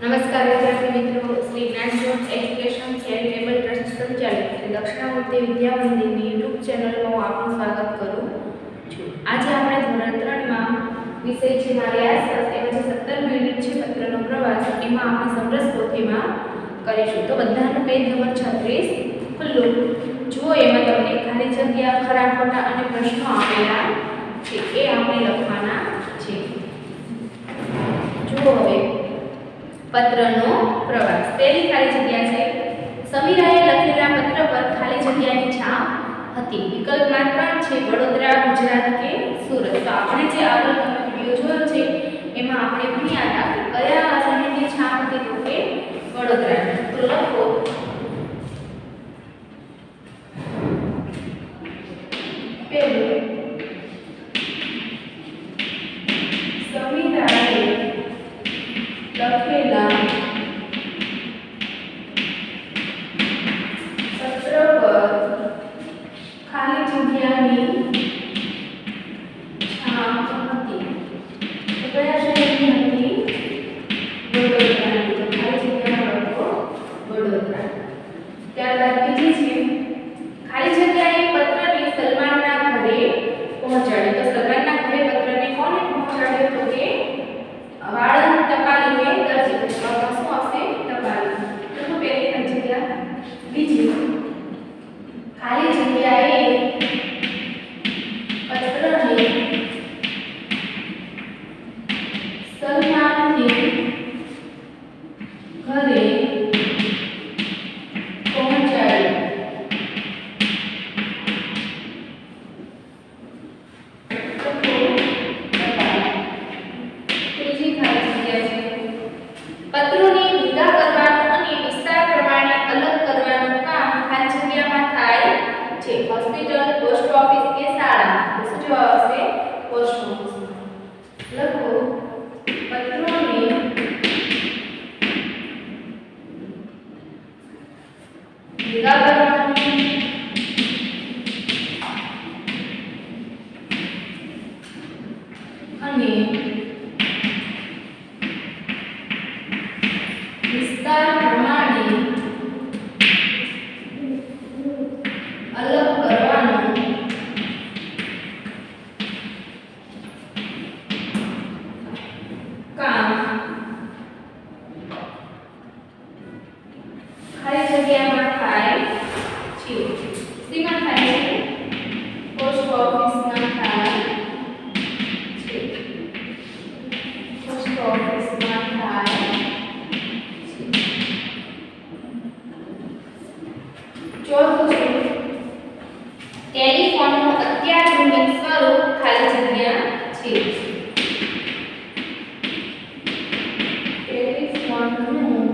નમસ્કાર વિદ્યાર્થી મિત્રો, શ્રી જ્ઞાન એજ્યુકેશન ચેરિટેબલ ટ્રસ્ટ સંચાલિત શ્રી દક્ષિણામૂર્તિ વિદ્યા મંદિરની યુટ્યુબ ચેનલમાં હું આપનું સ્વાગત કરું છું. આજે આપણે ધોરણ 3 માં વિષય છે મારી આસપાસ, એમાં જે 17 યુનિટ છે પત્રનો પ્રવાસ, એમાં આપણે સમરસ પોથીમાં કરીશું. તો બધાનું પેજ નંબર 36 ખુલ્લું જુઓ. એમાં તમને ખાલી જગ્યા, ખરા ખોટા અને પ્રશ્નો આપેલા છે, એ આપણે લખવાના છે. જુઓ હવે પત્રનો પ્રવાસ. પહેલી ખાલી જગ્યા છે, સમીરાએ લખેલા પત્ર પર ખાલી જગ્યાની છાપ હતી. વિકલ્પમાં 3 છે, વડોદરા, ગુજરાત કે સુરત. તો આપણે જે આગળ વિડિયો જોયો છે એમાં આપણે ભણ્યા હતા કે કયા શહેરની છાપ હતી, તો કે વડોદરા. તો લખો પહેલું, સમીરાએ લખેલા પત્ર પર ખાલી જગ્યાની છાપ હતી. તો કયા શહેરની હતી? વડોદરાની. તો ખાલી જગ્યાનો લખો વડોદરા. ત્યારબાદ બીજી છે, ખાલી જગ્યાએ પત્રને સલમાનના ઘરે પહોંચાડ્યો. તો સલમાનના ઘરે પત્રને કોને પહોંચાડ્યો? તો કે વાળંદ ટપાલીને દરજી. શું આવશે? ટપાલી. તો પહેલી ખાલી જગ્યા. બીજી ખાલી જગ્યાએ પત્રને સલમાનને ઘરે પહોંચાડ્યો. પત્રોને ભેગા કરવાનું અને વિસ્તાર પ્રમાણે અલગ કરવાનું કામ ખાલી જગ્યામાં થાય છે. હોસ્પિટલ, પોસ્ટ ઓફિસ કે શાળા. તો શું જવાબ આવશે? Post office. લખો પત્રોને ભેગા કરવાનું અને વિસ્તાર પ્રમાણે અલગ કરવાનું કામ ખાલી જગ્યામાં થાય છે. શેમાં થાય છે? પોસ્ટ ઓફિસમાં થાય છે. પોસ્ટ ઓફિસમાં થાય. ચોથું છે, ટેલિફોનનું અત્યાધુનિક સ્વરૂપ ખાલી જગ્યા છે. ટેલિફોનનું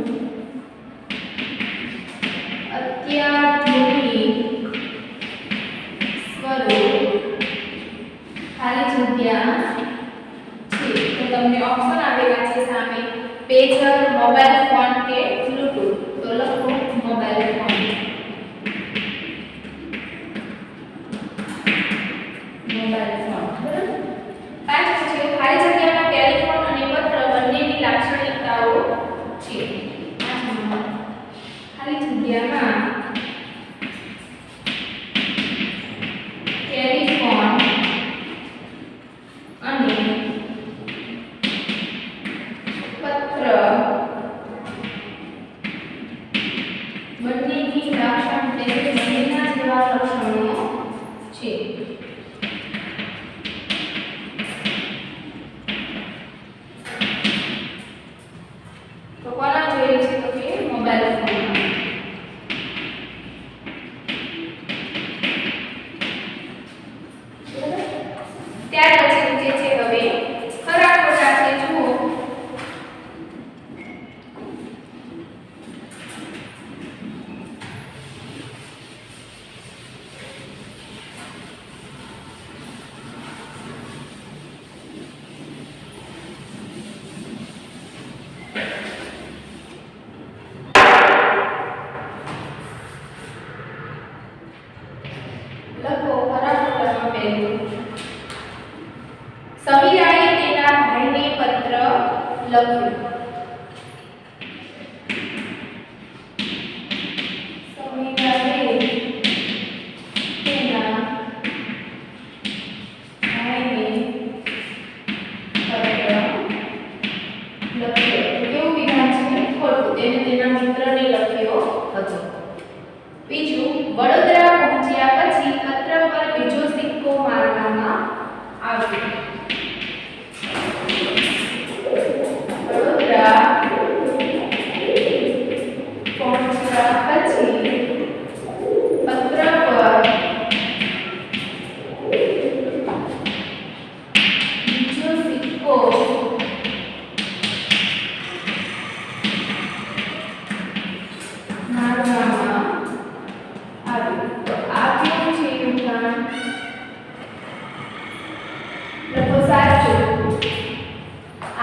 અત્યાધુનિક સ્વરૂપ ખાલી જગ્યા છે. તો તમને ઓપ્શન આપેલા છે સામે, પેજર, મોબાઈલ ફોન કે બ્લૂટૂથ. તો લખો મોબાઈલ ફોન. Mobile phone. બરાબર. પાંચમું છે, ખાલી જગ્યામાં ટેલિફોન અને પત્ર બંનેની લાક્ષણિકતાઓ છે. પાંચમું, ખાલી જગ્યામાં ટેલિફોન અને પત્ર બંનેની લાક્ષણિકતા, બંનેના જેવા લક્ષણો છે. તો કોના જોઈએ છે? તો કે મોબાઈલ ફોન. ત્યાર પછી જે છે હવે ખરા ખોટા છે. જુઓ લખો ખરા ખોટામાં પહેલું, સમીરાએ તેના ભાઈને પત્ર લખ્યો.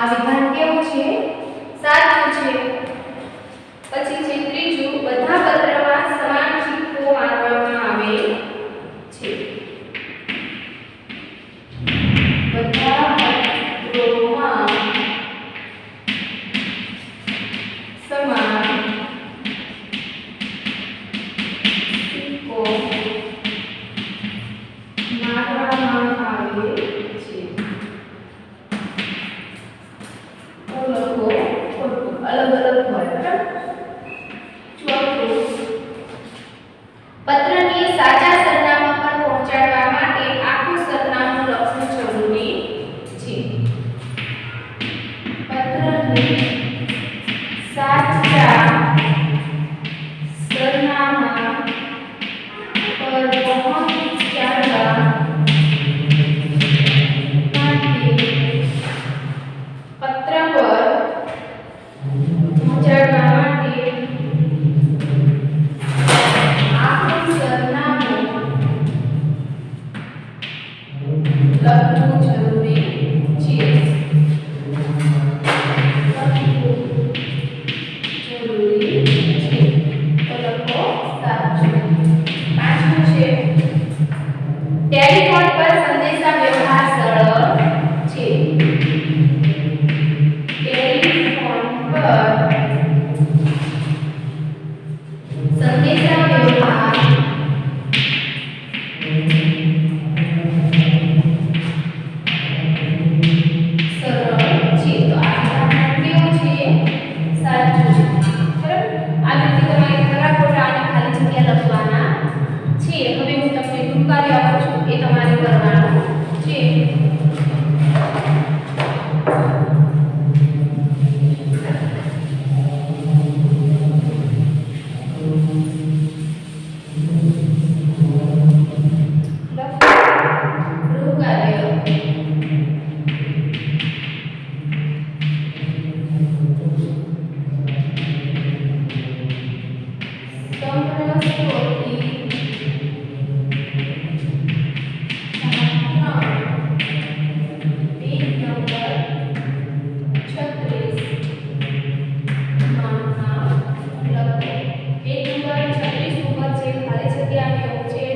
આ વિધાન કેવું છે? સાચું છે. પછી છે ત્રીજું, બધા પત્રમાં સમાન સિક્કો મારવામાં આવે છે. બધા પત્રોમાં સમાન સિક્કો મારવામાં આવે છે. અલગ અલગ હોય. ચોથું, પત્રને સાચા સરનામા પર પહોંચાડવા માટે આખું સરનામું લખવું જરૂરી છે. પત્રને સાચા સરનામા પર પહોંચાડવા માટે પત્ર પર પહોંચાડવા માટે આખું સરનામું લખવું જરૂરી છે. તો લખો સાચું. પાંચમું છે, ટેલિફોન પર સંદેશા વ્યવહાર સરળ છે. ટેલિફોન પર સંદેશા વ્યવહાર સરળ છે. તો આ વિધાન કેવું છે? સાચું છે. બરાબર? આ રીતે તમારે ખરા ખોટા અને ખાલી જગ્યા લખવાના છે. હવે હું તમને ટૂંકાવી આપું છું, એ તમારે કરવાનું છે.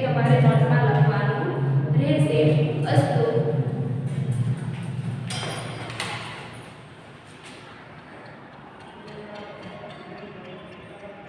તમારે